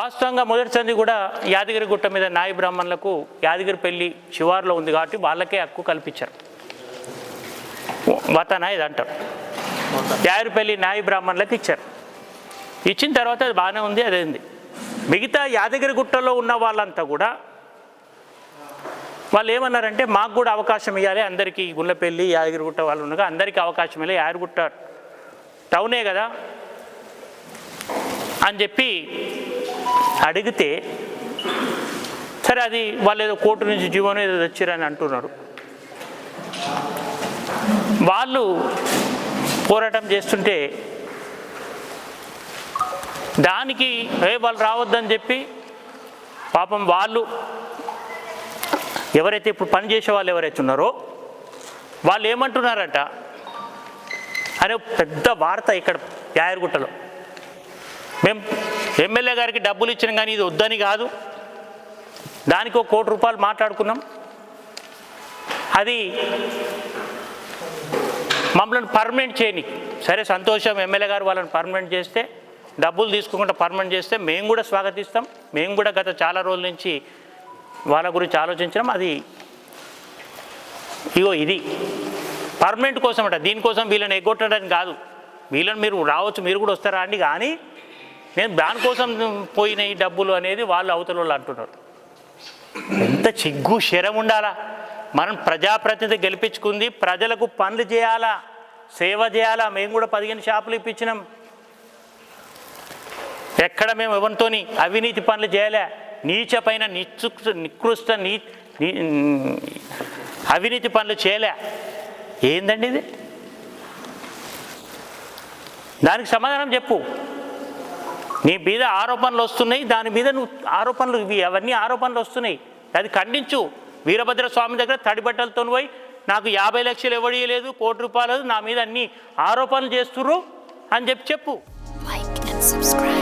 వాస్తవంగా మొదటి సంధి కూడా యాదగిరి గుట్ట మీద నాయి బ్రాహ్మణులకు యాదగిరిపల్లి శివారులో ఉంది కాబట్టి వాళ్ళకే హక్కు కల్పించారు. వతన ఇది అంటారు. యాదగిరిపల్లి నాయి బ్రాహ్మణులకు ఇచ్చారు. ఇచ్చిన తర్వాత అది బాగానే ఉంది, అదేంది. మిగతా యాదగిరి గుట్టలో ఉన్న వాళ్ళంతా కూడా వాళ్ళు ఏమన్నారంటే మాకు కూడా అవకాశం ఇవ్వాలి, అందరికీ గుళ్ళపల్లి యాదగిరిగుట్ట వాళ్ళు ఉండగా అందరికీ అవకాశం ఇవ్వాలి, యాదగిరిగుట్ట టౌనే కదా అని చెప్పి అడిగితే సరే అది వాళ్ళు ఏదో కోర్టు నుంచి జీవనం ఏదో తెచ్చిరని అంటున్నారు. వాళ్ళు పోరాటం చేస్తుంటే దానికి వాళ్ళు రావద్దని చెప్పి పాపం వాళ్ళు ఎవరైతే ఇప్పుడు పనిచేసే వాళ్ళు ఎవరైతే ఉన్నారో వాళ్ళు ఏమంటున్నారట, అరే పెద్ద వార్త ఇక్కడ యాదగిరిగుట్టలో మేము ఎమ్మెల్యే గారికి డబ్బులు ఇచ్చినాం కానీ ఇది వద్దని కాదు, దానికి ఒక ₹1 కోటి మాట్లాడుకున్నాం, అది మమ్మల్ని పర్మనెంట్ చేయని. సరే సంతోషం, ఎమ్మెల్యే గారు వాళ్ళని పర్మనెంట్ చేస్తే డబ్బులు తీసుకోకుండా పర్మనెంట్ చేస్తే మేము కూడా స్వాగతిస్తాం, మేము కూడా గత చాలా రోజుల నుంచి వాళ్ళ గురించి ఆలోచించడం. అది ఇది పర్మనెంట్ కోసం అంట, దీనికోసం వీళ్ళని ఎగ్గొట్టడానికి కాదు, వీళ్ళని మీరు రావచ్చు మీరు కూడా వస్తారా అండి, కానీ నేను దానికోసం పోయిన ఈ డబ్బులు అనేది వాళ్ళు అవతల వాళ్ళు అంటున్నారు. ఎంత చిగ్గు శరం ఉండాలా. మనం ప్రజాప్రతినిధి గెలిపించుకుంది ప్రజలకు పనులు చేయాలా, సేవ చేయాలా. మేము కూడా 15 షాపులు ఇప్పించినాం, ఎక్కడ మేము ఎవరితోని అవినీతి పనులు చేయలే, నీచ పైన నికృష్ట అవినీతి పనులు చేయలే. ఏందండి ఇది? దానికి సమాధానం చెప్పు. నీ మీద ఆరోపణలు వస్తున్నాయి, దాని మీద నువ్వు ఆరోపణలు అవన్నీ ఆరోపణలు వస్తున్నాయి, అది ఖండించు. వీరభద్ర స్వామి దగ్గర తడిబట్టలతో పోయి నాకు 50 లక్షలు ఇవ్వలేదు, ₹1 కోటి నా మీద అన్ని ఆరోపణలు చేస్తుర్రు అని చెప్పు. Like and subscribe.